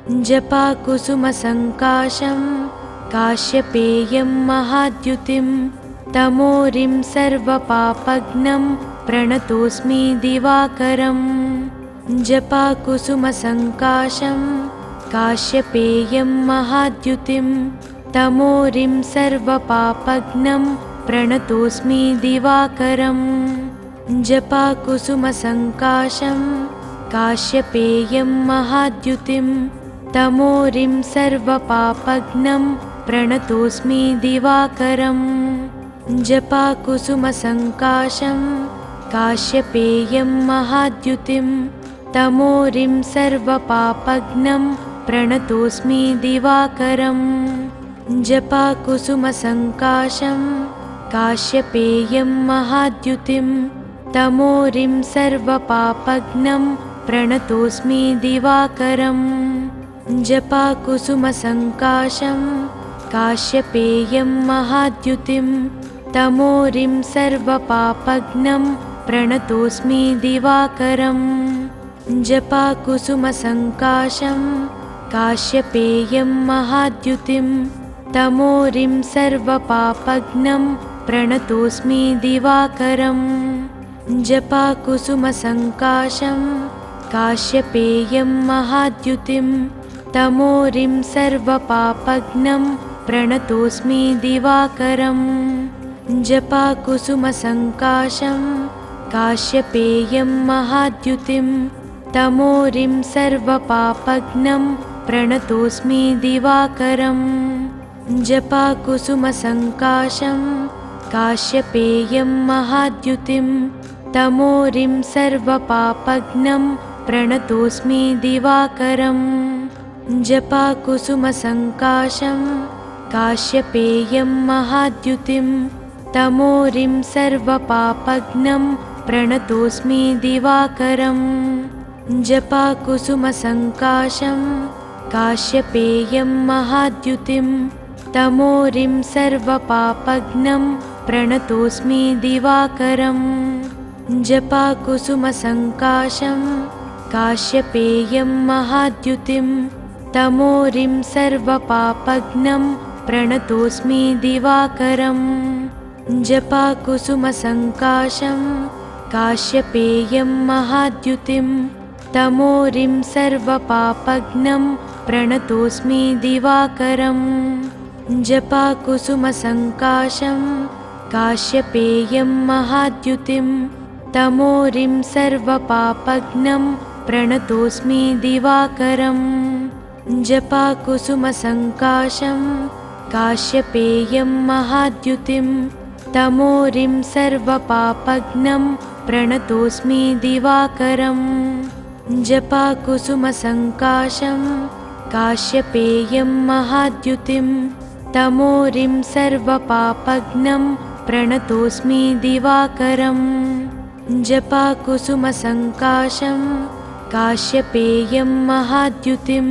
जपाकुसुमसङ्काशं काश्यपेयं महाद्युतिं तमोरिं सर्वपापघ्नं प्रणतोऽस्मि दिवाकरम् जपाकुसुमसङ्काशं काश्यपेयं महाद्युतिं तमोरिं सर्वपापघ्नं प्रणतोऽस्मि दिवाकरम् जपाकुसुमसङ्काशं काश्यपेयं महाद्युतिं तमोरिं सर्वपापघ्नं प्रणतोऽस्मि दिवाकरम् जपाकुसुमसङ्काशं काश्यपेयं महाद्युतिं तमोरिं सर्वपापघ्नं प्रणतोऽस्मि दिवाकरम् जपाकुसुमसङ्काशं काश्यपेयं महाद्युतिं तमोरिं सर्वपापघ्नं प्रणतोऽस्मि दिवाकरम् जपाकुसुमसङ्काशं काश्यपेयं महाद्युतिं तमोरिं सर्वपापघ्नं प्रणतोऽस्मि दिवाकरम् जपाकुसुमसङ्काशं काश्यपेयं महाद्युतिं तमोरिं सर्वपापघ्नं प्रणतोऽस्मि दिवाकरम् जपाकुसुमसङ्काशं काश्यपेयं महाद्युतिं तमोरिं सर्वपापघ्नं प्रणतोऽस्मि दिवाकरम् जपाकुसुमसङ्काशं काश्यपेयं महाद्युतिं तमोरिं सर्वपापघ्नं प्रणतोऽस्मि दिवाकरम् जपाकुसुमसङ्काशं काश्यपेयं महाद्युतिं तमोरिं सर्वपापघ्नं प्रणतोऽस्मि दिवाकरम् जपाकुसुमसङ्काशं काश्यपेयं महाद्युतिं तमोरिं सर्वपापघ्नं प्रणतोऽस्मि दिवाकरम् जपाकुसुमसङ्काशं काश्यपेयं महाद्युतिं तमोरिं सर्वपापघ्नं प्रणतोऽस्मि दिवाकरम् जपाकुसुमसङ्काशं काश्यपेयं महाद्युतिं तमोरिं सर्वपापघ्नं प्रणतोऽस्मि दिवाकरम् जपाकुसुमसङ्काशं काश्यपेयं महाद्युतिं तमोरिं सर्वपापघ्नं प्रणतोऽस्मि दिवाकरम् जपाकुसुमसङ्काशं काश्यपेयं महाद्युतिं तमोरिं सर्वपापघ्नं प्रणतोऽस्मि दिवाकरम् जपाकुसुमसङ्काशं काश्यपेयं महाद्युतिं तमोरिं सर्वपापघ्नं प्रणतोऽस्मि दिवाकरम् जपाकुसुमसङ्काशं काश्यपेयं महाद्युतिं तमोरिं सर्वपापघ्नं प्रणतोऽस्मि दिवाकरम् जपाकुसुमसङ्काशं काश्यपेयं महाद्युतिं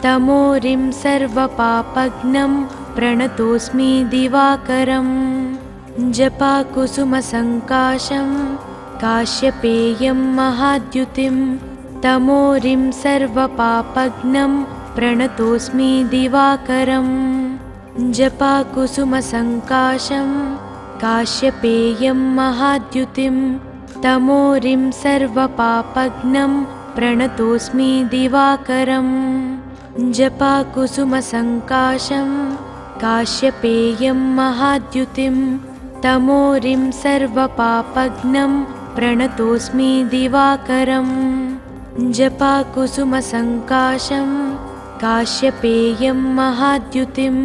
तमोरिं सर्वपापघ्नं प्रणतोऽस्मि दिवाकरम् जपाकुसुमसङ्काशं काश्यपेयं महाद्युतिं तमोरिं सर्वपापघ्नं प्रणतोऽस्मि दिवाकरम् जपाकुसुमसङ्काशं काश्यपेयं महाद्युतिं तमोरिं सर्वपापघ्नं प्रणतोऽस्मि दिवाकरम् जपाकुसुमसङ्काशं काश्यपेयं महाद्युतिं तमोरिं सर्वपापघ्नं प्रणतोऽस्मि दिवाकरम् जपाकुसुमसङ्काशं काश्यपेयं महाद्युतिं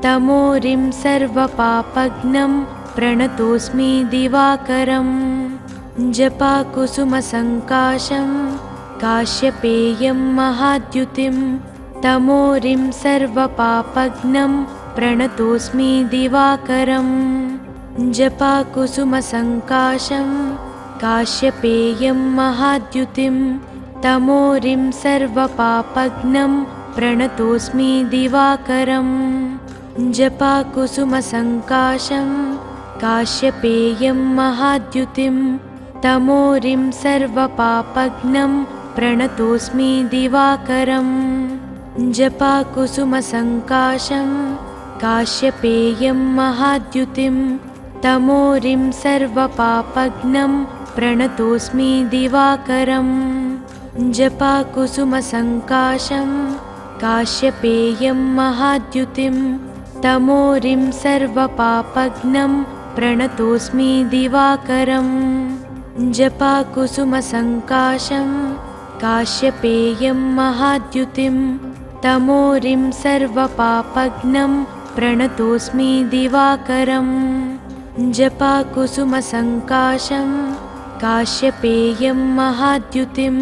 तमोरिं सर्वपापघ्नं प्रणतोऽस्मि दिवाकरम् जपाकुसुमसङ्काशं काश्यपेयं महाद्युतिं तमोरिं सर्वपापघ्नं प्रणतोऽस्मि दिवाकरम् जपाकुसुमसङ्काशं काश्यपेयं महाद्युतिं तमोरिं सर्वपापघ्नं प्रणतोऽस्मि दिवाकरम् जपाकुसुमसङ्काशं काश्यपेयं महाद्युतिं तमोरिं सर्वपापघ्नं प्रणतोऽस्मि दिवाकरम् जपाकुसुमसङ्काशं काश्यपेयं महाद्युतिं तमोरिं सर्वपापघ्नं प्रणतोऽस्मि दिवाकरम् जपाकुसुमसङ्काशं काश्यपेयं महाद्युतिं तमोरिं सर्वपापघ्नं प्रणतोऽस्मि दिवाकरम् जपाकुसुमसङ्काशं काश्यपेयं महाद्युतिं तमोरिं सर्वपापघ्नं प्रणतोऽस्मि दिवाकरम् जपाकुसुमसङ्काशं काश्यपेयं महाद्युतिं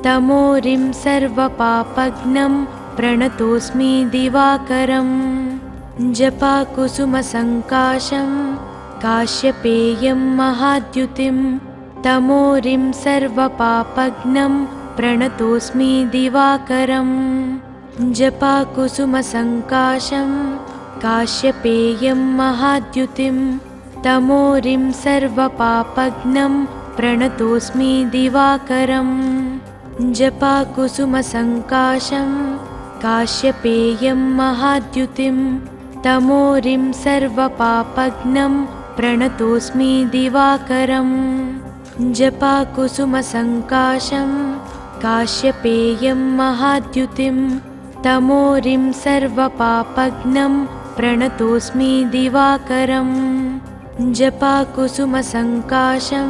तमोरिं सर्वपापघ्नं प्रणतोऽस्मि दिवाकरम् जपाकुसुमसङ्काशं काश्यपेयं महाद्युतिं तमोरिं सर्वपापघ्नं प्रणतोऽस्मि दिवाकरम् जपाकुसुमसङ्काशं काश्यपेयं महाद्युतिं तमोरिं सर्वपापघ्नं प्रणतोऽस्मि दिवाकरम् जपाकुसुमसङ्काशं काश्यपेयं महाद्युतिं तमोरिं सर्वपापघ्नं प्रणतोऽस्मि दिवाकरम् जपाकुसुमसङ्काशं काश्यपेयं महाद्युतिं तमोरिं सर्वपापघ्नं प्रणतोऽस्मि दिवाकरम् जपाकुसुमसङ्काशं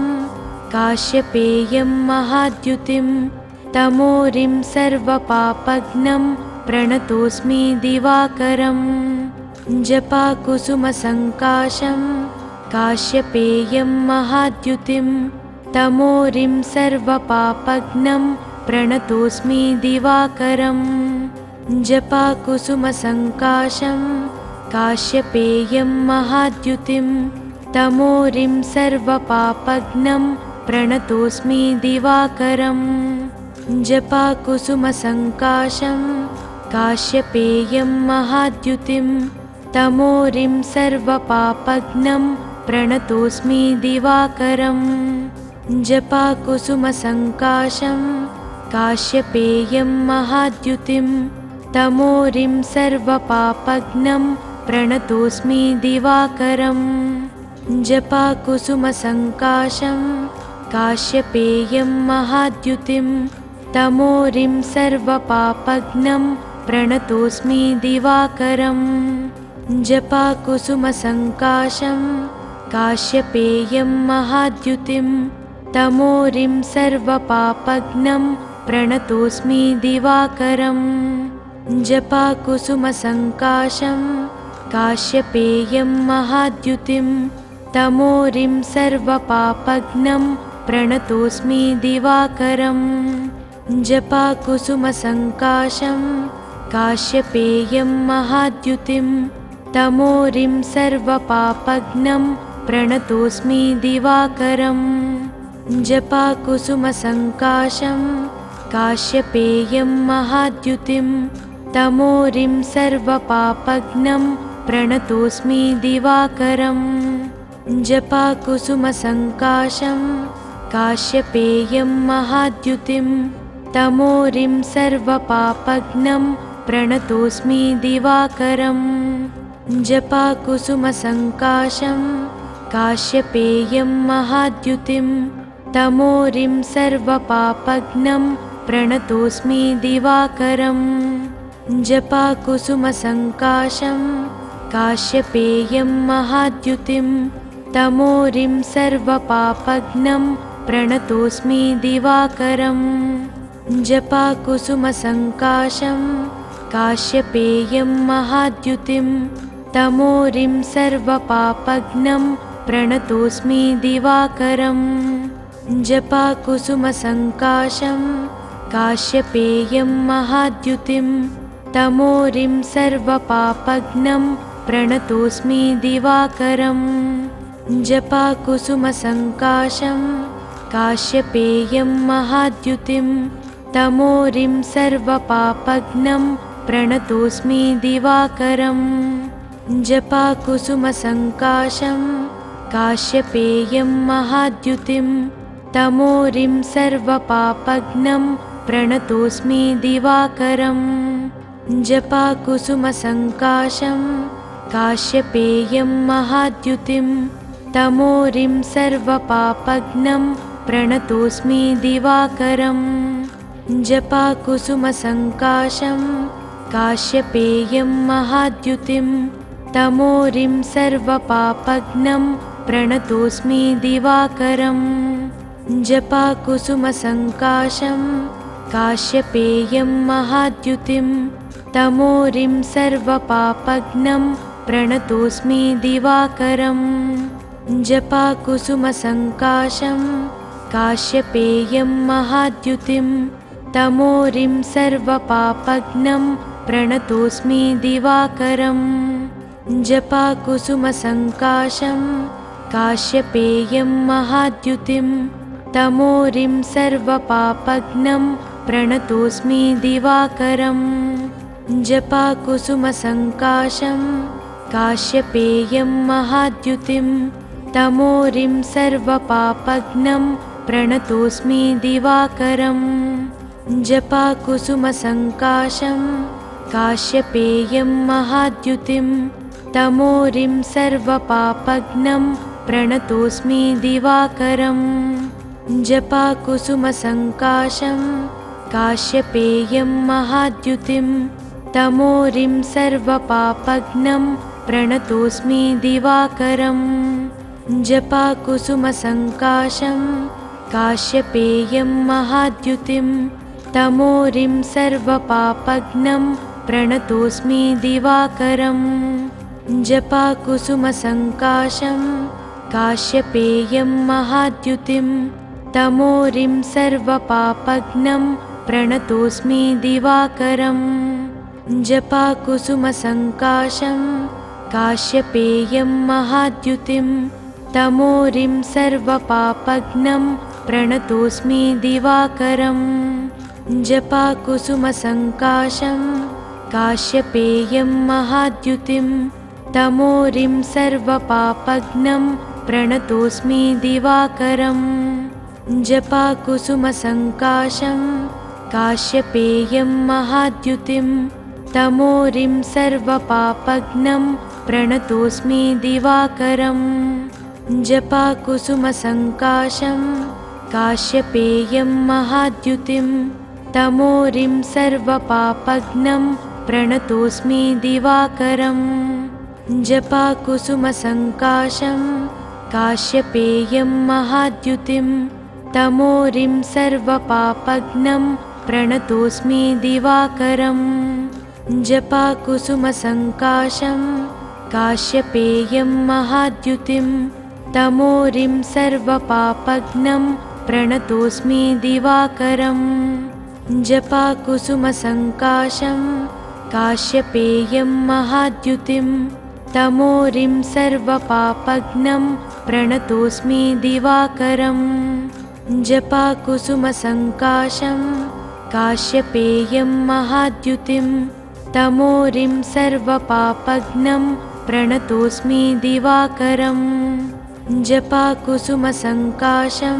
काश्यपेयं महाद्युतिं तमोरिं सर्वपापघ्नं प्रणतोऽस्मि दिवाकरम् जपाकुसुमसङ्काशं काश्यपेयं महाद्युतिं तमोरिं सर्वपापघ्नं प्रणतोऽस्मि दिवाकरम् जपाकुसुमसङ्काशं काश्यपेयं महाद्युतिं तमोरिं सर्वपापघ्नं प्रणतोऽस्मि दिवाकरम् जपाकुसुमसङ्काशं काश्यपेयं महाद्युतिं तमोरिं सर्वपापघ्नं प्रणतोऽस्मि दिवाकरम् जपाकुसुमसङ्काशं काश्यपेयं महाद्युतिं तमोरिं सर्वपापघ्नं प्रणतोऽस्मि दिवाकरम् जपाकुसुमसङ्काशं काश्यपेयं महाद्युतिं तमोरिं सर्वपापघ्नं प्रणतोऽस्मि दिवाकरम् जपाकुसुमसङ्काशं काश्यपेयं महाद्युतिं तमोरिं सर्वपापघ्नं प्रणतोऽस्मि दिवाकरम् जपाकुसुमसङ्काशं काश्यपेयं महाद्युतिं तमोरिं सर्वपापघ्नं प्रणतोऽस्मि दिवाकरम् जपाकुसुमसङ्काशं काश्यपेयं महाद्युतिं तमोरिं सर्वपापघ्नं प्रणतोऽस्मि दिवाकरम् जपाकुसुमसङ्काशं काश्यपेयं महाद्युतिं तमोरिं सर्वपापघ्नं प्रणतोऽस्मि दिवाकरम् जपाकुसुमसङ्काशं काश्यपेयं महाद्युतिं तमोरिं सर्वपापघ्नं प्रणतोऽस्मि दिवाकरम् जपाकुसुमसङ्काशं काश्यपेयं महाद्युतिं तमोरिं सर्वपापघ्नं प्रणतोऽस्मि दिवाकरम् जपाकुसुमसङ्काशं काश्यपेयं महाद्युतिं तमोरिं सर्वपापघ्नं प्रणतोऽस्मि दिवाकरम् जपाकुसुमसङ्काशं काश्यपेयं महाद्युतिं तमोरिं सर्वपापघ्नं प्रणतोऽस्मि दिवाकरम् जपाकुसुमसङ्काशं काश्यपेयं महाद्युतिं तमोरिं सर्वपापघ्नं प्रणतोऽस्मि दिवाकरम् जपाकुसुमसङ्काशं काश्यपेयं महाद्युतिं तमोरिं सर्वपापघ्नं प्रणतोऽस्मि दिवाकरम् जपाकुसुमसङ्काशं काश्यपेयं महाद्युतिं तमोरिं सर्वपापघ्नं प्रणतोऽस्मि दिवाकरम् जपाकुसुमसङ्काशं काश्यपेयं महाद्युतिं तमोरिं सर्वपापघ्नं प्रणतोऽस्मि दिवाकरम् जपाकुसुमसङ्काशं काश्यपेयं महाद्युतिं तमोरिं सर्वपापघ्नं प्रणतोऽस्मि दिवाकरम् जपाकुसुमसङ्काशं काश्यपेयं महाद्युतिं तमोरिं सर्वपापघ्नं प्रणतोऽस्मि दिवाकरम् जपाकुसुमसङ्काशं काश्यपेयं महाद्युतिं तमोरिं सर्वपापघ्नं प्रणतोऽस्मि दिवाकरम् जपाकुसुमसङ्काशं काश्यपेयं महाद्युतिं तमोरिं सर्वपापघ्नं प्रणतोऽस्मि दिवाकरम् जपाकुसुमसङ्काशं काश्यपेयं महाद्युतिं तमोरिं सर्वपापघ्नं प्रणतोऽस्मि दिवाकरम् जपाकुसुमसङ्काशं काश्यपेयं महाद्युतिं तमोरिं सर्वपापघ्नं प्रणतोऽस्मि दिवाकरम् जपाकुसुमसङ्काशं काश्यपेयं महाद्युतिं तमोरिं सर्वपापघ्नं प्रणतोऽस्मि दिवाकरम् जपाकुसुमसङ्काशं काश्यपेयं महाद्युतिं तमोरिं सर्वपापघ्नं प्रणतोऽस्मि दिवाकरम् जपाकुसुमसङ्काशं काश्यपेयं महाद्युतिं तमोरिं सर्वपापघ्नं प्रणतोऽस्मि दिवाकरम् जपाकुसुमसङ्काशं काश्यपेयं महाद्युतिं तमोरिं सर्वपापघ्नं प्रणतोऽस्मि दिवाकरम् जपाकुसुमसङ्काशं काश्यपेयं महाद्युतिं तमोरिं सर्वपापघ्नं प्रणतोऽस्मि दिवाकरम् जपाकुसुमसङ्काशं काश्यपेयं महाद्युतिं तमोरिं सर्वपापघ्नं प्रणतोऽस्मि दिवाकरम् जपाकुसुमसङ्काशं काश्यपेयं महाद्युतिं तमोरिं सर्वपापघ्नं प्रणतोऽस्मि दिवाकरम् जपाकुसुमसङ्काशं काश्यपेयं महाद्युतिं तमोरिं सर्वपापघ्नं प्रणतोऽस्मि दिवाकरम् जपाकुसुमसङ्काशं काश्यपेयं महाद्युतिं तमोरिं सर्वपापघ्नं प्रणतोऽस्मि दिवाकरम् जपाकुसुमसङ्काशं काश्यपेयं महाद्युतिं तमोरिं सर्वपापघ्नं प्रणतोऽस्मि दिवाकरम् जपाकुसुमसङ्काशं काश्यपेयं महाद्युतिं तमोरिं सर्वपापघ्नं प्रणतोऽस्मि दिवाकरम् जपाकुसुमसङ्काशं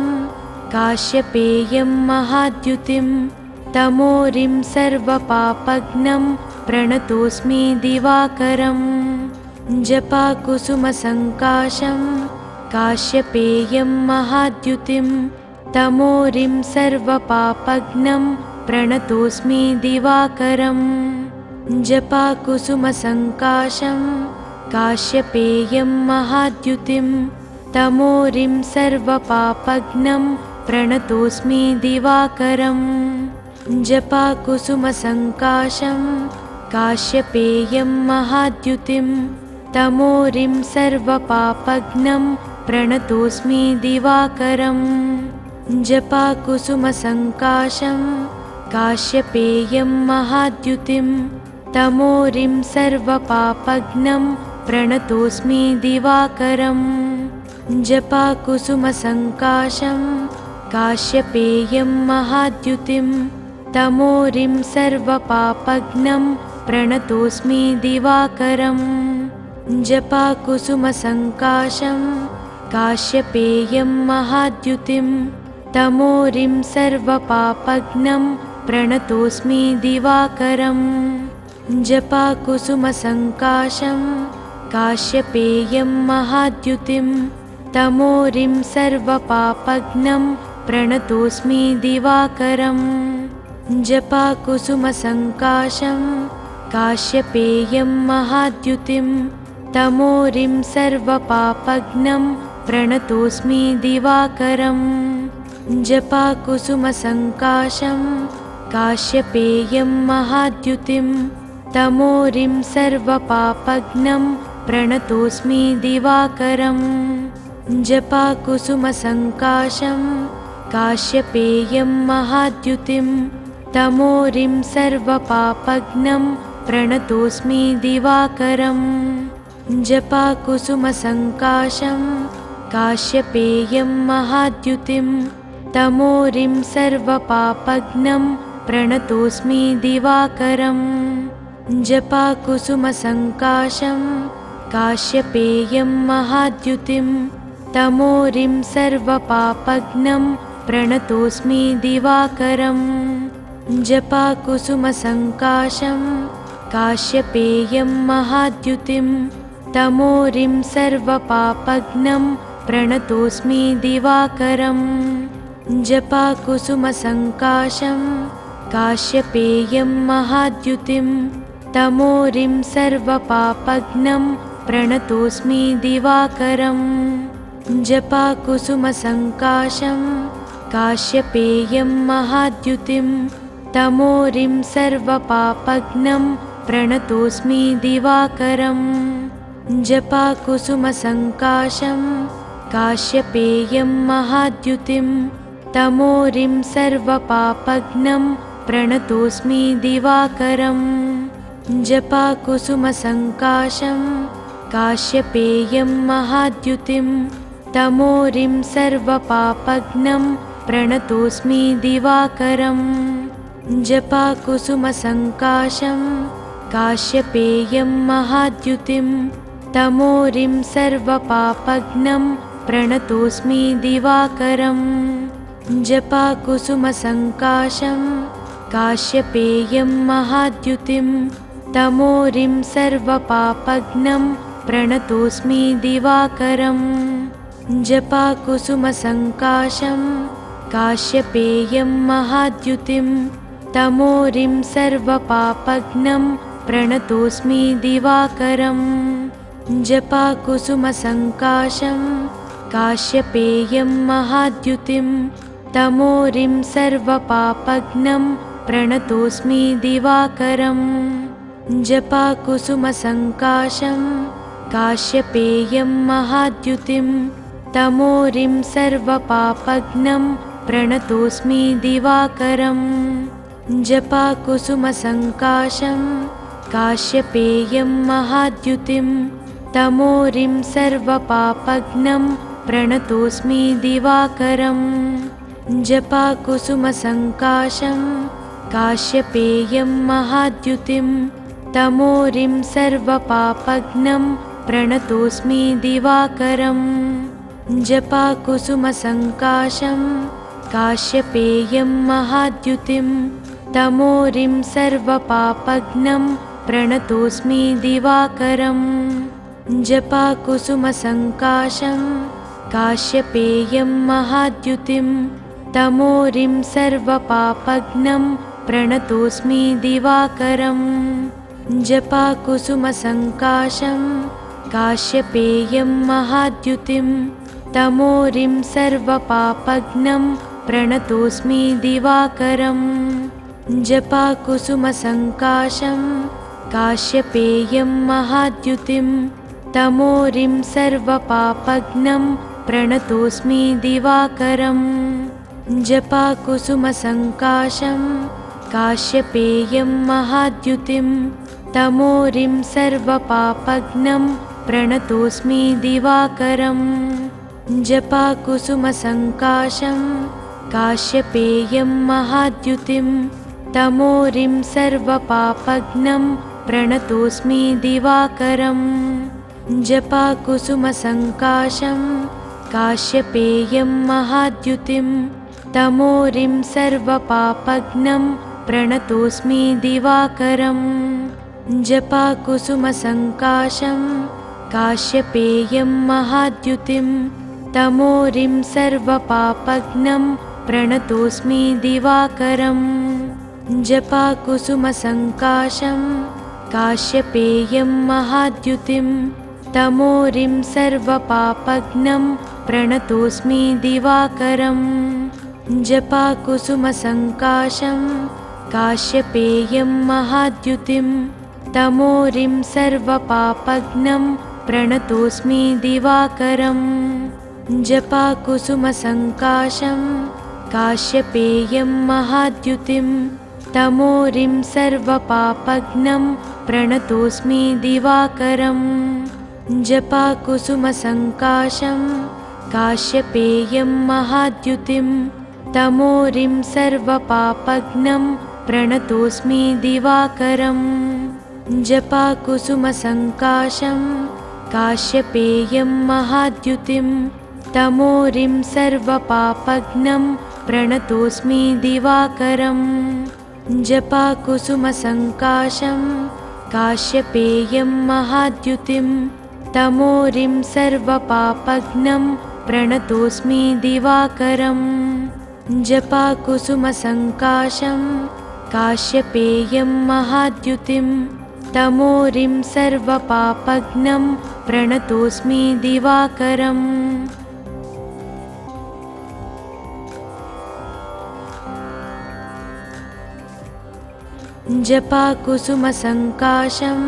काश्यपेयं महाद्युतिं तमोरिं सर्वपापघ्नं प्रणतोऽस्मि दिवाकरम् जपाकुसुमसङ्काशं काश्यपेयं महाद्युतिं तमोरिं सर्वपापघ्नं प्रणतोऽस्मि दिवाकरम् जपाकुसुमसङ्काशं काश्यपेयं महाद्युतिं तमोरिं सर्वपापघ्नं प्रणतोऽस्मि दिवाकरम् जपाकुसुमसङ्काशं काश्यपेयं महाद्युतिं तमोरिं सर्वपापघ्नं प्रणतोऽस्मि दिवाकरम् जपाकुसुमसङ्काशं काश्यपेयं महाद्युतिं तमोरिं सर्वपापघ्नं प्रणतोऽस्मि दिवाकरम् जपाकुसुमसङ्काशं काश्यपेयं महाद्युतिं तमोरिं सर्वपापघ्नं प्रणतोऽस्मि दिवाकरम् जपाकुसुमसङ्काशं काश्यपेयं महाद्युतिं तमोरिं सर्वपापघ्नं प्रणतोऽस्मि दिवाकरम् जपाकुसुमसङ्काशं काश्यपेयं महाद्युतिं तमोरिं सर्वपापघ्नं प्रणतोऽस्मि दिवाकरम् जपाकुसुमसङ्काशं काश्यपेयं महाद्युतिं तमोरिं सर्वपापघ्नं प्रणतोऽस्मि दिवाकरम् जपाकुसुमसङ्काशं काश्यपेयं महाद्युतिं तमोरिं सर्वपापघ्नं प्रणतोऽस्मि दिवाकरम् जपाकुसुमसङ्काशं काश्यपेयं महाद्युतिं तमोरिं सर्वपापघ्नं प्रणतोऽस्मि दिवाकरम् जपाकुसुमसङ्काशं काश्यपेयं महाद्युतिं तमोरिं सर्वपापघ्नं प्रणतोऽस्मि दिवाकरम् जपाकुसुमसङ्काशं काश्यपेयं महाद्युतिं तमोरिं सर्वपापघ्नं प्रणतोऽस्मि दिवाकरम् जपाकुसुमसङ्काशं काश्यपेयं महाद्युतिं तमोरिं सर्वपापघ्नं प्रणतोऽस्मि दिवाकरम् जपाकुसुमसङ्काशं काश्यपेयं महाद्युतिं तमोरिं सर्वपापघ्नं प्रणतोऽस्मि दिवाकरम् जपाकुसुमसङ्काशं काश्यपेयं महाद्युतिं तमोरिं सर्वपापघ्नं प्रणतोऽस्मि दिवाकरम् जपाकुसुमसङ्काशं काश्यपेयं महाद्युतिं तमोरिं सर्वपापघ्नं प्रणतोऽस्मि दिवाकरम् जपाकुसुमसङ्काशं काश्यपेयं महाद्युतिं तमोरिं सर्वपापघ्नं प्रणतोऽस्मि दिवाकरम् जपाकुसुमसङ्काशं काश्यपेयं महाद्युतिं तमोरिं सर्वपापघ्नं प्रणतोऽस्मि दिवाकरम् जपाकुसुमसङ्काशं काश्यपेयं महाद्युतिं तमोरिं सर्वपापघ्नं प्रणतोऽस्मि दिवाकरम् जपाकुसुमसङ्काशं काश्यपेयं महाद्युतिं तमोरिं सर्वपापघ्नं प्रणतोऽस्मि दिवाकरम् जपाकुसुमसङ्काशं काश्यपेयं महाद्युतिं तमोरिं सर्वपापघ्नं प्रणतोऽस्मि दिवाकरम् जपाकुसुमसङ्काशं काश्यपेयं महाद्युतिं तमोरिं सर्वपापघ्नं प्रणतोऽस्मि दिवाकरम् जपाकुसुमसङ्काशं काश्यपेयं महाद्युतिं तमोरिं सर्वपापघ्नं प्रणतोऽस्मि दिवाकरम् जपाकुसुमसङ्काशं काश्यपेयं महाद्युतिं तमोरिं सर्वपापघ्नं प्रणतोऽस्मि दिवाकरम् जपाकुसुमसङ्काशं काश्यपेयं महाद्युतिं तमोरिं सर्वपापघ्नं प्रणतोऽस्मि दिवाकरम् जपाकुसुमसङ्काशं काश्यपेयं महाद्युतिं तमोरिं सर्वपापघ्नं प्रणतोऽस्मि दिवाकरम् जपाकुसुमसङ्काशं काश्यपेयं महाद्युतिं तमोरिं सर्वपापघ्नं प्रणतोऽस्मि दिवाकरम् जपाकुसुमसङ्काशं काश्यपेयं महाद्युतिं तमोरिं सर्वपापघ्नं प्रणतोऽस्मि दिवाकरम् जपाकुसुमसङ्काशं काश्यपेयं महाद्युतिं तमोरिं सर्वपापघ्नं प्रणतोऽस्मि दिवाकरम् जपाकुसुमसङ्काशं काश्यपेयं महाद्युतिं तमोरिं सर्वपापघ्नं प्रणतोऽस्मि दिवाकरम् जपाकुसुमसङ्काशं काश्यपेयं महाद्युतिं तमोरिं सर्वपापघ्नं प्रणतोऽस्मि दिवाकरम् जपाकुसुमसङ्काशं काश्यपेयं महाद्युतिं तमोरिं सर्वपापघ्नं प्रणतोऽस्मि दिवाकरम् जपाकुसुमसङ्काशं काश्यपेयं महाद्युतिं तमोरिं सर्वपापघ्नं प्रणतोऽस्मि दिवाकरम् जपाकुसुमसङ्काशं काश्यपेयं महाद्युतिं तमोरिं सर्वपापघ्नं प्रणतोऽस्मि दिवाकरम् जपाकुसुमसङ्काशं काश्यपेयं महाद्युतिं तमोरिं सर्वपापघ्नं प्रणतोऽस्मि दिवाकरम् जपाकुसुमसङ्काशं काश्यपेयं महाद्युतिं तमोरिं सर्वपापघ्नं प्रणतोऽस्मि दिवाकरम् जपाकुसुमसङ्काशं काश्यपेयं महाद्युतिं तमोरिं सर्वपापघ्नं प्रणतोऽस्मि दिवाकरम् जपाकुसुमसङ्काशं काश्यपेयं महाद्युतिं तमोरिं सर्वपापघ्नं प्रणतोऽस्मि दिवाकरम् जपाकुसुमसङ्काशं काश्यपेयं महाद्युतिं तमोरिं सर्वपापघ्नं प्रणतोऽस्मि दिवाकरम् जपाकुसुमसङ्काशं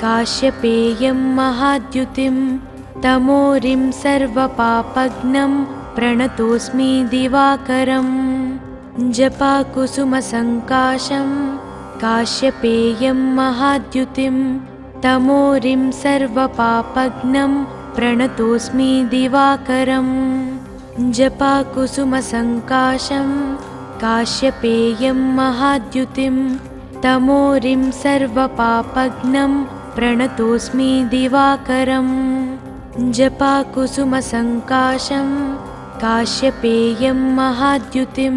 काश्यपेयं महाद्युतिं तमोरिं सर्वपापघ्नं प्रणतोऽस्मि दिवाकरम् जपाकुसुमसङ्काशं काश्यपेयं महाद्युतिं तमोरिं सर्वपापघ्नं प्रणतोऽस्मि दिवाकरम् जपाकुसुमसङ्काशं काश्यपेयं महाद्युतिं तमोरिं सर्वपापघ्नं प्रणतोऽस्मि दिवाकरम् जपाकुसुमसङ्काशं काश्यपेयं महाद्युतिं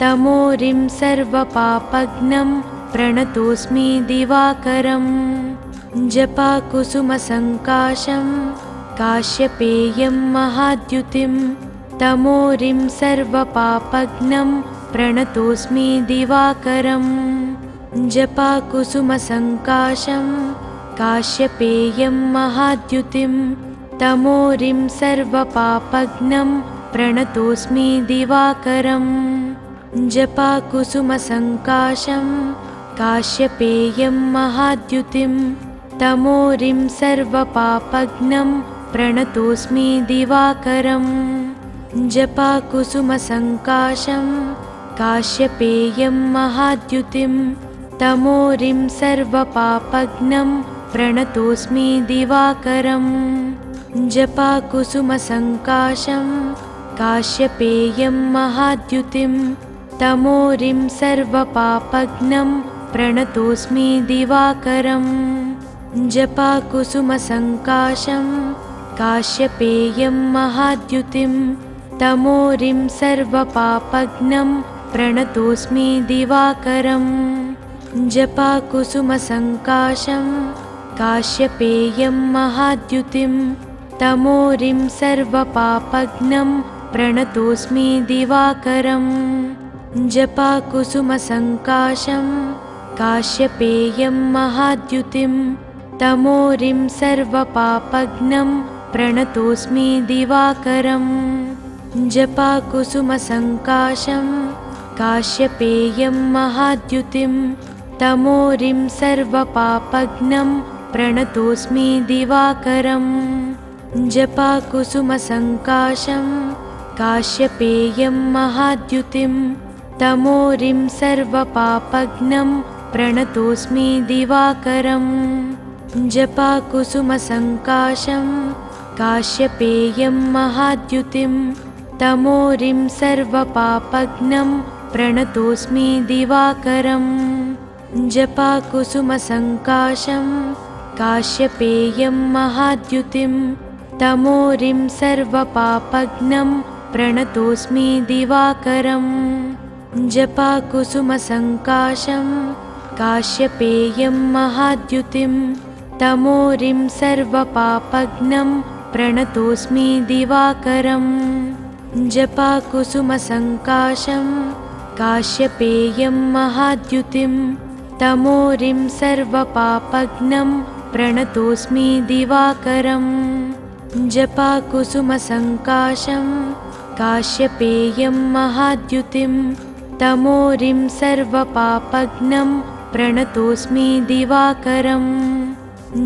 तमोरिं सर्वपापघ्नं प्रणतोऽस्मि दिवाकरम् जपाकुसुमसङ्काशं काश्यपेयं महाद्युतिं तमोरिं सर्वपापघ्नं प्रणतोऽस्मि दिवाकरम् जपाकुसुमसङ्काशं काश्यपेयं महाद्युतिं तमोरिं सर्वपापघ्नं प्रणतोऽस्मि दिवाकरम् जपाकुसुमसङ्काशं काश्यपेयं महाद्युतिं तमोरिं सर्वपापघ्नं प्रणतोऽस्मि दिवाकरम् जपाकुसुमसङ्काशं काश्यपेयं महाद्युतिं तमोरिं सर्वपापघ्नं प्रणतोऽस्मि दिवाकरम् जपाकुसुमसङ्काशं काश्यपेयं महाद्युतिं तमोरिं सर्वपापघ्नं प्रणतोऽस्मि दिवाकरम् जपाकुसुमसङ्काशं काश्यपेयं महाद्युतिं तमोरिं सर्वपापघ्नं प्रणतोऽस्मि दिवाकरम् जपाकुसुमसङ्काशं काश्यपेयं महाद्युतिं तमोरिं सर्वपापघ्नं प्रणतोऽस्मि दिवाकरम् जपाकुसुमसङ्काशं काश्यपेयं महाद्युतिं तमोरिं सर्वपापघ्नं प्रणतोऽस्मि दिवाकरम् जपाकुसुमसङ्काशं काश्यपेयं महाद्युतिं तमोरिं सर्वपापघ्नं प्रणतोऽस्मि दिवाकरम् जपाकुसुमसङ्काशं काश्यपेयं महाद्युतिं तमोरिं सर्वपापघ्नं प्रणतोऽस्मि दिवाकरम् जपाकुसुमसङ्काशं काश्यपेयं महाद्युतिं तमोरिं सर्वपापघ्नं प्रणतोऽस्मि दिवाकरम् जपाकुसुमसङ्काशं काश्यपेयं महाद्युतिं तमोरिं सर्वपापघ्नं प्रणतोऽस्मि दिवाकरम् जपाकुसुमसङ्काशं काश्यपेयं महाद्युतिं तमोरिं सर्वपापघ्नं प्रणतोऽस्मि दिवाकरम् जपाकुसुमसङ्काशं काश्यपेयं महाद्युतिं तमोरिं सर्वपापघ्नं प्रणतोऽस्मि दिवाकरम् जपाकुसुमसङ्काशं काश्यपेयं महाद्युतिं तमोरिं सर्वपापघ्नं प्रणतोऽस्मि दिवाकरम्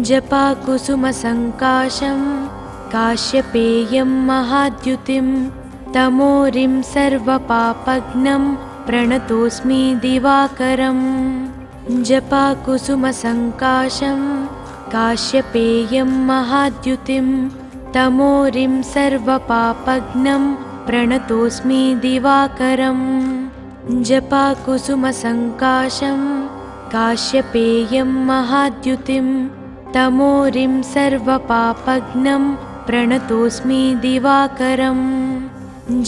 जपाकुसुमसङ्काशं काश्यपेयं महाद्युतिं तमोरिं सर्वपापघ्नं प्रणतोऽस्मि दिवाकरम् जपाकुसुमसङ्काशं काश्यपेयं महाद्युतिं तमोरिं सर्वपापघ्नं प्रणतोऽस्मि दिवाकरम् जपाकुसुमसङ्काशं काश्यपेयं महाद्युतिं तमोरिं सर्वपापघ्नं प्रणतोऽस्मि दिवाकरम्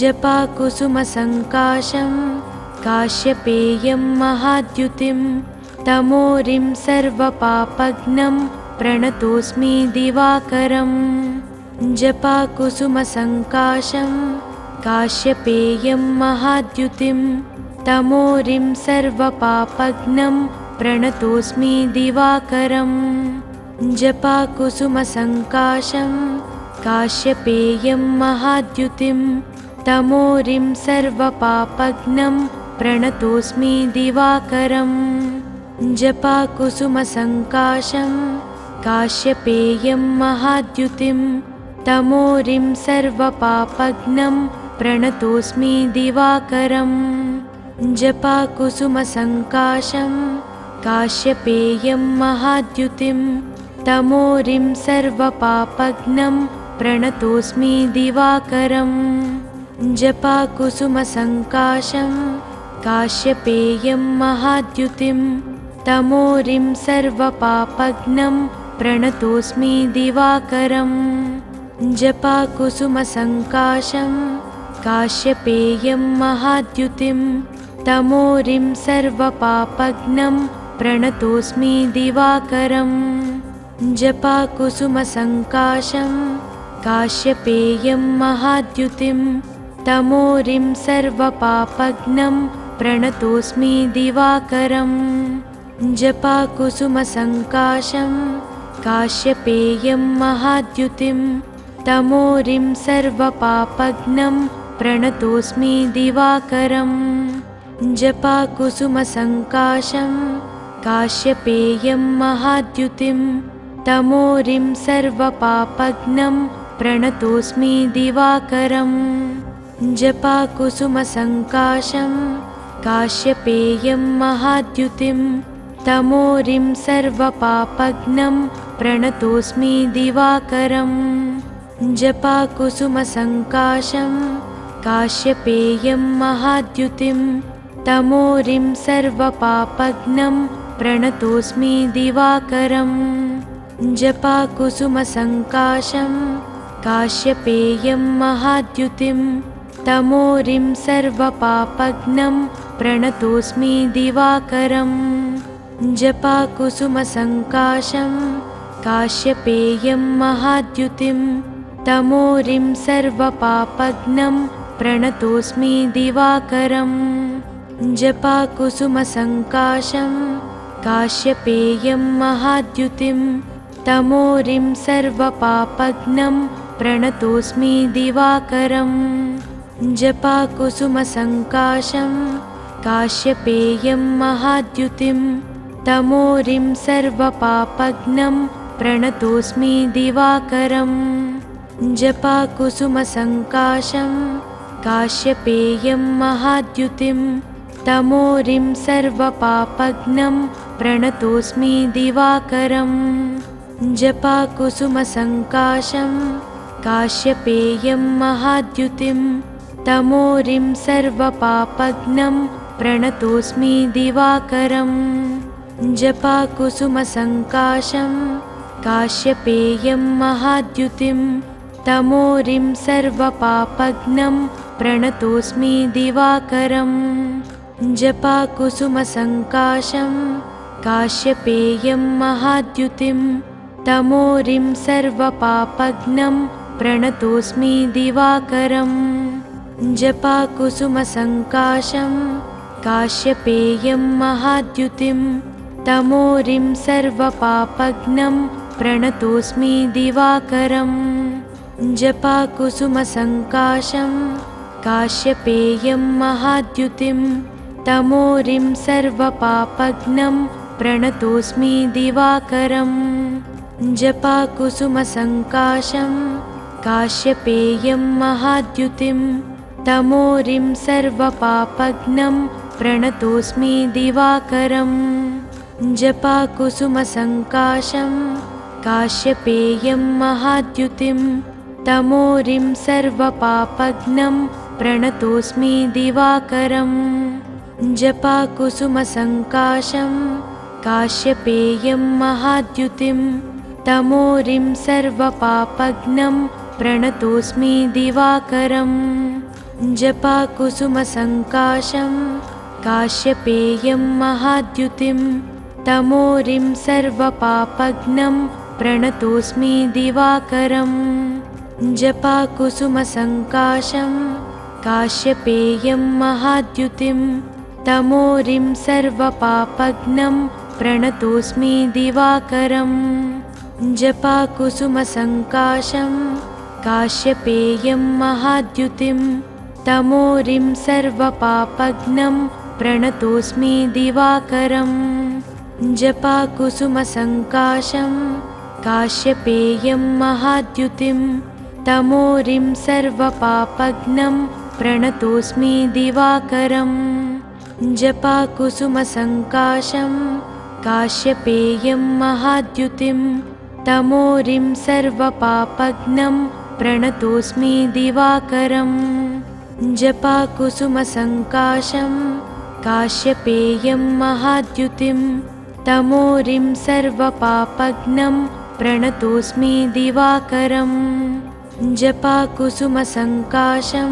जपाकुसुमसङ्काशं काश्यपेयं महाद्युतिं तमोरिं सर्वपापघ्नं प्रणतोऽस्मि दिवाकरम् जपाकुसुमसङ्काशं काश्यपेयं महाद्युतिं तमोरिं सर्वपापघ्नं प्रणतोऽस्मि दिवाकरम् जपाकुसुमसङ्काशं काश्यपेयं महाद्युतिं तमोरिं सर्वपापघ्नं प्रणतोऽस्मि दिवाकरम् जपाकुसुमसङ्काशं काश्यपेयं महाद्युतिं तमोरिं सर्वपापघ्नं प्रणतोऽस्मि दिवाकरम् जपाकुसुमसङ्काशं काश्यपेयं महाद्युतिं तमोरिं सर्वपापघ्नं प्रणतोऽस्मि दिवाकरम् जपाकुसुमसङ्काशं काश्यपेयं महाद्युतिं तमोरिं सर्वपापघ्नं प्रणतोऽस्मि दिवाकरम् जपाकुसुमसङ्काशं काश्यपेयं महाद्युतिं तमोरिं सर्वपापघ्नं प्रणतोऽस्मि दिवाकरम् जपाकुसुमसङ्काशं काश्यपेयं महाद्युतिं तमोरिं सर्वपापघ्नं प्रणतोऽस्मि दिवाकरम् जपाकुसुमसङ्काशं काश्यपेयं महाद्युतिं तमोरिं सर्वपापघ्नं प्रणतोऽस्मि दिवाकरम् जपाकुसुमसङ्काशं काश्यपेयं महाद्युतिं तमोरिं सर्वपापघ्नं प्रणतोऽस्मि दिवाकरम् जपाकुसुमसङ्काशं काश्यपेयं महाद्युतिं तमोरिं सर्वपापघ्नं प्रणतोऽस्मि दिवाकरम् जपाकुसुमसङ्काशं काश्यपेयं महाद्युतिं तमोरिं सर्वपापघ्नं प्रणतोऽस्मि दिवाकरम् जपाकुसुमसङ्काशं काश्यपेयं महाद्युतिं तमोरिं सर्वपापघ्नं प्रणतोऽस्मि दिवाकरम् जपाकुसुमसङ्काशं काश्यपेयं महाद्युतिं तमोरिं सर्वपापघ्नं प्रणतोऽस्मि दिवाकरम् जपाकुसुमसङ्काशं काश्यपेयं महाद्युतिं तमोरिं सर्वपापघ्नं प्रणतोऽस्मि दिवाकरम् जपाकुसुमसङ्काशं काश्यपेयं महाद्युतिं तमोरिं सर्वपापघ्नं प्रणतोऽस्मि दिवाकरम् जपाकुसुमसङ्काशं काश्यपेयं महाद्युतिं तमोरिं सर्वपापघ्नं प्रणतोऽस्मि दिवाकरम् जपाकुसुमसङ्काशं काश्यपेयं महाद्युतिं तमोरिं सर्वपापघ्नं प्रणतोऽस्मि दिवाकरम् जपाकुसुमसङ्काशं काश्यपेयं महाद्युतिं तमोरिं सर्वपापघ्नं प्रणतोऽस्मि दिवाकरम् जपाकुसुमसङ्काशं काश्यपेयं महाद्युतिं तमोरिं सर्वपापघ्नं प्रणतोऽस्मि दिवाकरम् जपाकुसुमसङ्काशं काश्यपेयं महाद्युतिं तमोरिं सर्वपापघ्नं प्रणतोऽस्मि दिवाकरम् जपाकुसुमसङ्काशं काश्यपेयं महाद्युतिं तमोरिं सर्वपापघ्नं प्रणतोऽस्मि दिवाकरम् जपाकुसुमसङ्काशं काश्यपेयं महाद्युतिं तमोरिं सर्वपापघ्नं प्रणतोऽस्मि दिवाकरम् जपाकुसुमसङ्काशं काश्यपेयं महाद्युतिं तमोरिं सर्वपापघ्नं प्रणतोऽस्मि दिवाकरम् जपाकुसुमसङ्काशं काश्यपेयं महाद्युतिं तमोरिं सर्वपापघ्नं प्रणतोऽस्मि दिवाकरम् जपाकुसुमसङ्काशं काश्यपेयं महाद्युतिं तमोरिं सर्वपापघ्नं प्रणतोऽस्मि दिवाकरम् जपाकुसुमसङ्काशं काश्यपेयं महाद्युतिं तमोरिं सर्वपापघ्नं प्रणतोऽस्मि दिवाकरम् जपाकुसुमसङ्काशं काश्यपेयं महाद्युतिं तमोरिं सर्वपापघ्नं प्रणतोऽस्मि दिवाकरम् जपाकुसुमसङ्काशं काश्यपेयं महाद्युतिं तमोरिं सर्वपापघ्नं प्रणतोऽस्मि दिवाकरम् जपाकुसुमसङ्काशं काश्यपेयं महाद्युतिं तमोरिं सर्वपापघ्नं प्रणतोऽस्मि दिवाकरम् जपाकुसुमसङ्काशं काश्यपेयं महाद्युतिं तमोरिं सर्वपापघ्नं प्रणतोऽस्मि दिवाकरम् जपाकुसुमसङ्काशं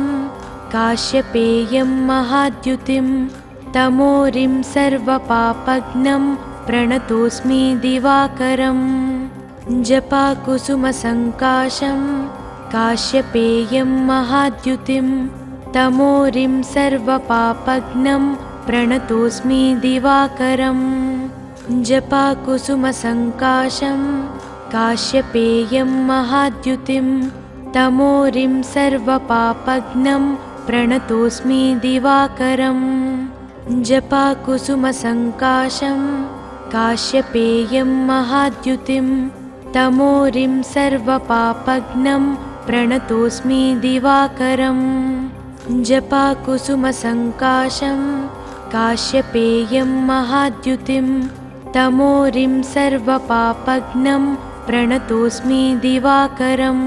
काश्यपेयं महाद्युतिं तमोरिं सर्वपापघ्नं प्रणतोऽस्मि दिवाकरम् जपाकुसुमसङ्काशं काश्यपेयं महाद्युतिं तमोरिं सर्वपापघ्नं प्रणतोऽस्मि दिवाकरम् जपाकुसुमसङ्काशं काश्यपेयं महाद्युतिं तमोरिं सर्वपापघ्नं प्रणतोऽस्मि दिवाकरम् जपाकुसुमसङ्काशं काश्यपेयं महाद्युतिं तमोरिं सर्वपापघ्नं प्रणतोऽस्मि दिवाकरम् जपाकुसुमसङ्काशं काश्यपेयं महाद्युतिं तमोरिं सर्वपापघ्नं प्रणतोऽस्मि दिवाकरम्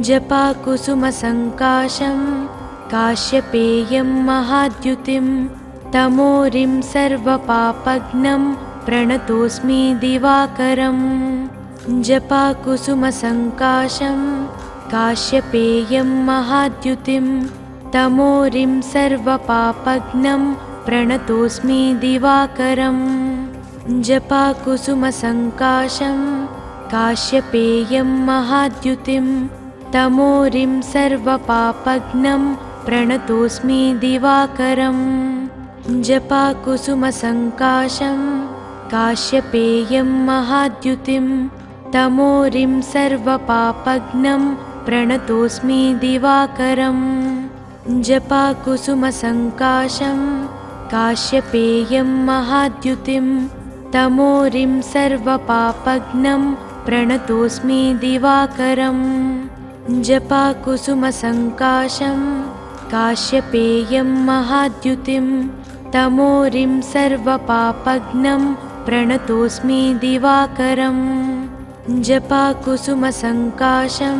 जपाकुसुमसङ्काशं काश्यपेयं महाद्युतिं तमोरिं सर्वपापघ्नं प्रणतोऽस्मि दिवाकरम् जपाकुसुमसङ्काशं काश्यपेयं महाद्युतिं तमोरिं सर्वपापघ्नं प्रणतोऽस्मि दिवाकरम् जपाकुसुमसङ्काशं काश्यपेयं महाद्युतिं तमोरिं सर्वपापघ्नं प्रणतोऽस्मि दिवाकरम् जपाकुसुमसङ्काशं काश्यपेयं महाद्युतिं तमोरिं सर्वपापघ्नं प्रणतोऽस्मि दिवाकरम् जपाकुसुमसङ्काशं काश्यपेयं महाद्युतिं तमोरिं सर्वपापघ्नं प्रणतोऽस्मि दिवाकरम् जपाकुसुमसङ्काशं काश्यपेयं महाद्युतिं तमोरिं सर्वपापघ्नं प्रणतोऽस्मि दिवाकरम् जपाकुसुमसङ्काशं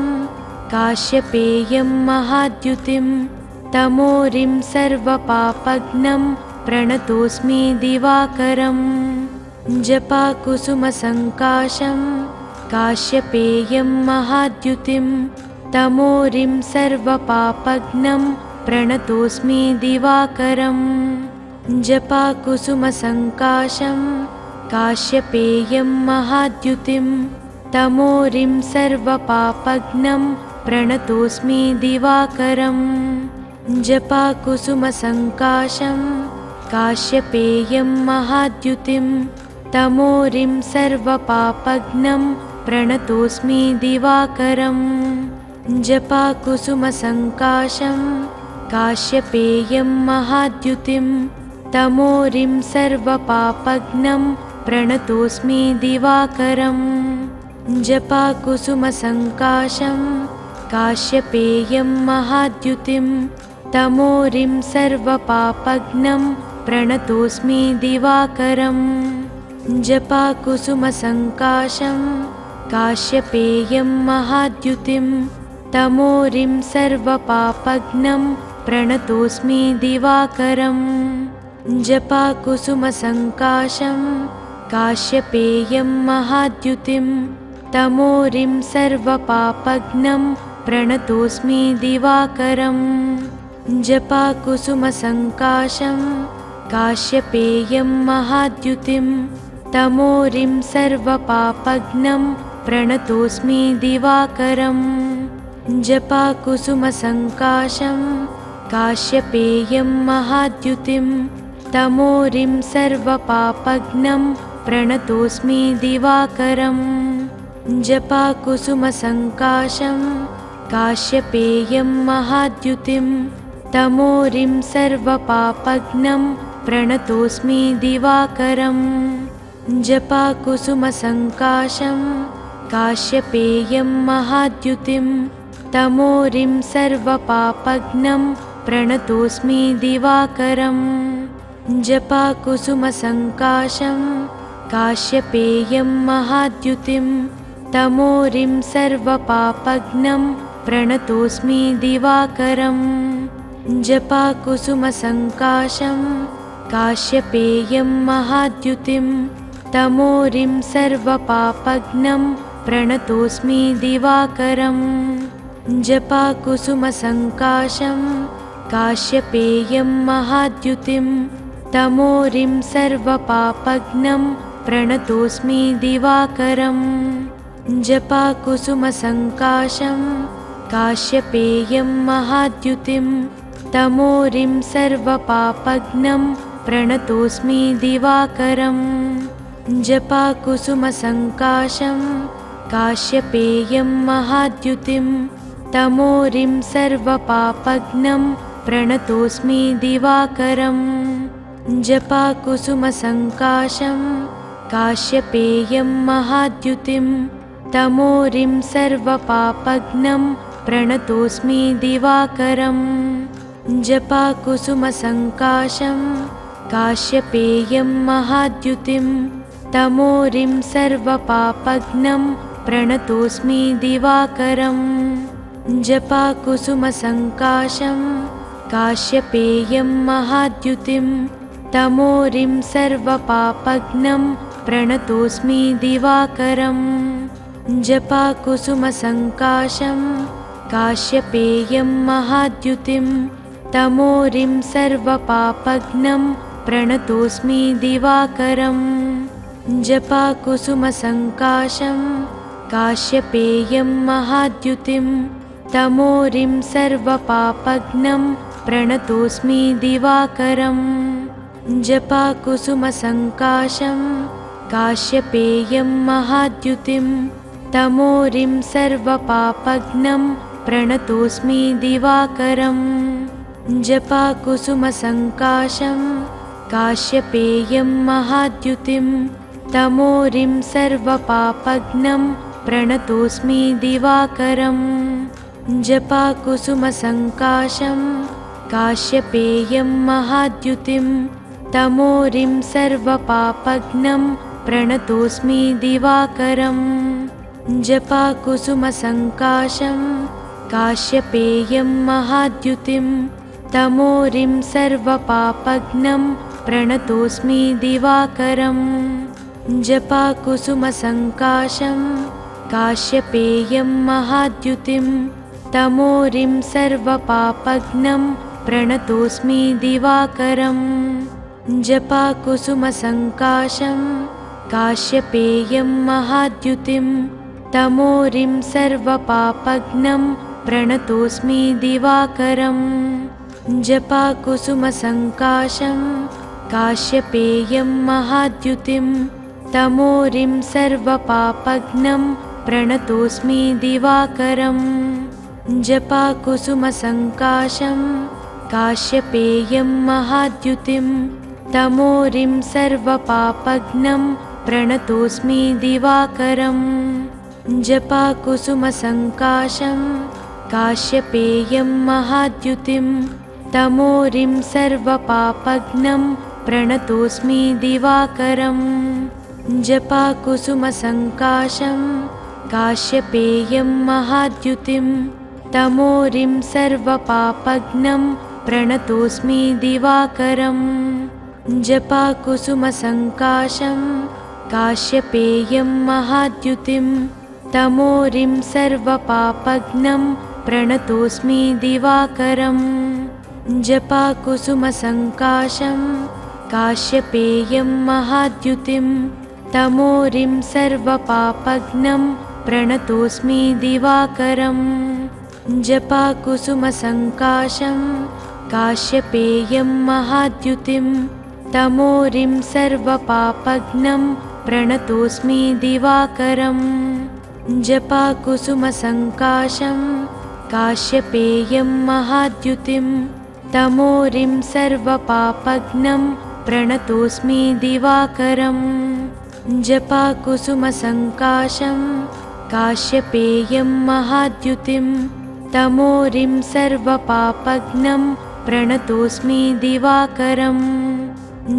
काश्यपेयं महाद्युतिं तमोरिं सर्वपापघ्नं प्रणतोऽस्मि दिवाकरम् जपाकुसुमसङ्काशं काश्यपेयं महाद्युतिं तमोरिं सर्वपापघ्नं प्रणतोऽस्मि दिवाकरम् जपाकुसुमसङ्काशं काश्यपेयं महाद्युतिं तमोरिं सर्वपापघ्नं प्रणतोऽस्मि दिवाकरम् जपाकुसुमसङ्काशं काश्यपेयं महाद्युतिं तमोरिं सर्वपापघ्नं प्रणतोऽस्मि दिवाकरम् जपाकुसुमसङ्काशं काश्यपेयं महाद्युतिं तमोरिं सर्वपापघ्नं प्रणतोऽस्मि दिवाकरम् जपाकुसुमसङ्काशं काश्यपेयं महाद्युतिं तमोरिं सर्वपापघ्नं प्रणतोऽस्मि दिवाकरम् जपाकुसुमसङ्काशं काश्यपेयं महाद्युतिं तमोरिं सर्वपापघ्नं प्रणतोऽस्मि दिवाकरम् जपाकुसुमसङ्काशं काश्यपेयं महाद्युतिं तमोरिं सर्वपापघ्नं प्रणतोऽस्मि दिवाकरम् जपाकुसुमसङ्काशं काश्यपेयं महाद्युतिं तमोरिं सर्वपापघ्नं प्रणतोऽस्मि दिवाकरम् जपाकुसुमसङ्काशं काश्यपेयं महाद्युतिं तमोरिं सर्वपापघ्नं प्रणतोऽस्मि दिवाकरम् जपाकुसुमसङ्काशं काश्यपेयं महाद्युतिं तमोरिं सर्वपापघ्नं प्रणतोऽस्मि दिवाकरम् जपाकुसुमसङ्काशं काश्यपेयं महाद्युतिं तमोरिं सर्वपापघ्नं प्रणतोऽस्मि दिवाकरम् जपाकुसुमसङ्काशं काश्यपेयं महाद्युतिं तमोरिं सर्वपापघ्नं प्रणतोऽस्मि दिवाकरम् जपाकुसुमसङ्काशं काश्यपेयं महाद्युतिं तमोरिं सर्वपापघ्नं प्रणतोऽस्मि दिवाकरम् जपाकुसुमसङ्काशं काश्यपेयं महाद्युतिं तमोरिं सर्वपापघ्नं प्रणतोऽस्मि दिवाकरम् जपाकुसुमसङ्काशं काश्यपेयं महाद्युतिं तमोरिं सर्वपापघ्नं प्रणतोऽस्मि दिवाकरम् जपाकुसुमसङ्काशं काश्यपेयं महाद्युतिं तमोरिं सर्वपापघ्नं प्रणतोऽस्मि दिवाकरम् जपाकुसुमसङ्काशं काश्यपेयं महाद्युतिं तमोरिं सर्वपापघ्नं प्रणतोऽस्मि दिवाकरम् जपाकुसुमसङ्काशं काश्यपेयं महाद्युतिं तमोरिं सर्वपापघ्नं प्रणतोऽस्मि दिवाकरम् जपाकुसुमसङ्काशं काश्यपेयं महाद्युतिं तमोरिं सर्वपापघ्नं प्रणतोऽस्मि दिवाकरम् जपाकुसुमसङ्काशं काश्यपेयं महाद्युतिं तमोरिं सर्वपापघ्नं प्रणतोऽस्मि दिवाकरम् जपाकुसुमसङ्काशं काश्यपेयं महाद्युतिं तमोरिं सर्वपापघ्नं प्रणतोऽस्मि दिवाकरम् जपाकुसुमसङ्काशं काश्यपेयं महाद्युतिं तमोरिं सर्वपापघ्नं प्रणतोऽस्मि दिवाकरम् जपाकुसुमसङ्काशं काश्यपेयं महाद्युतिं तमोरिं सर्वपापघ्नं प्रणतोऽस्मि दिवाकरम् जपाकुसुमसङ्काशं काश्यपेयं महाद्युतिं तमोरिं सर्वपापघ्नं प्रणतोऽस्मि दिवाकरम् जपाकुसुमसङ्काशं काश्यपेयं महाद्युतिं तमोरिं सर्वपापघ्नं प्रणतोऽस्मि दिवाकरम् जपाकुसुमसङ्काशं काश्यपेयं महाद्युतिं तमोरिं सर्वपापघ्नं प्रणतोऽस्मि दिवाकरम् जपाकुसुमसङ्काशं काश्यपेयं महाद्युतिं तमोरिं सर्वपापघ्नं प्रणतोऽस्मि दिवाकरम् जपाकुसुमसङ्काशं काश्यपेयं महाद्युतिं तमोरिं सर्वपापघ्नं प्रणतोऽस्मि दिवाकरम् जपाकुसुमसङ्काशं काश्यपेयं महाद्युतिं तमोरिं सर्वपापघ्नं प्रणतोऽस्मि दिवाकरम् जपाकुसुमसङ्काशं काश्यपेयं महाद्युतिं तमोरिं सर्वपापघ्नं प्रणतोऽस्मि दिवाकरम् जपाकुसुमसङ्काशं काश्यपेयं महाद्युतिं तमोरिं सर्वपापघ्नं प्रणतोऽस्मि दिवाकरम् जपाकुसुमसङ्काशं काश्यपेयं महाद्युतिं तमोरिं सर्वपापघ्नं प्रणतोऽस्मि दिवाकरम् जपाकुसुमसङ्काशं काश्यपेयं महाद्युतिं तमोरिं सर्वपापघ्नं प्रणतोऽस्मि दिवाकरम् जपाकुसुमसङ्काशं काश्यपेयं महाद्युतिं तमोरिं सर्वपापघ्नं प्रणतोऽस्मि दिवाकरम् जपाकुसुमसङ्काशं काश्यपेयं महाद्युतिं तमोरिं सर्वपापघ्नं प्रणतोऽस्मि दिवाकरम् जपाकुसुमसङ्काशं काश्यपेयं महाद्युतिं तमोरिं सर्वपापघ्नं प्रणतोऽस्मि दिवाकरम्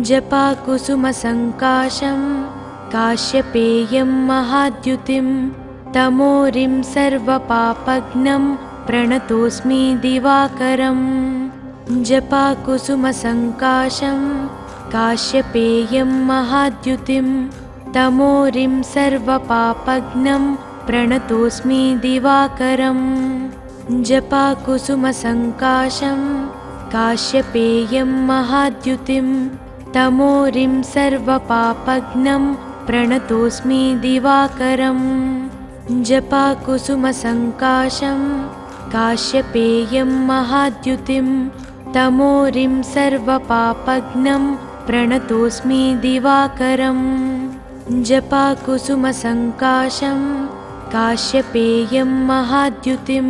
जपाकुसुमसङ्काशं काश्यपेयं महाद्युतिं तमोरिं सर्वपापघ्नं प्रणतोऽस्मि दिवाकरम् जपाकुसुमसङ्काशं काश्यपेयं महाद्युतिं तमोरिं सर्वपापघ्नं प्रणतोऽस्मि दिवाकरम् जपाकुसुमसङ्काशं काश्यपेयं महाद्युतिं तमोरिं सर्वपापघ्नं प्रणतोऽस्मि दिवाकरम् जपाकुसुमसङ्काशं काश्यपेयं महाद्युतिं तमोरिं सर्वपापघ्नं प्रणतोऽस्मि दिवाकरम् जपाकुसुमसङ्काशं काश्यपेयं महाद्युतिं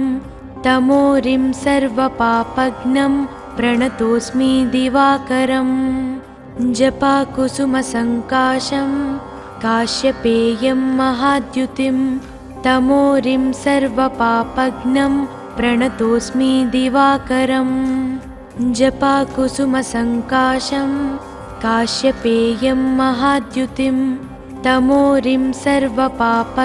तमोरिं सर्वपापघ्नं प्रणतोऽस्मि दिवाकरम् जपाकुसुमसङ्काशं काश्यपेयं महाद्युतिं तमोरिं सर्वपापघ्नं प्रणतोऽस्मि दिवाकरम् जपाकुसुमसङ्काशं काश्यपेयं महाद्युतिं तमोरिं सर्वपापघ्नं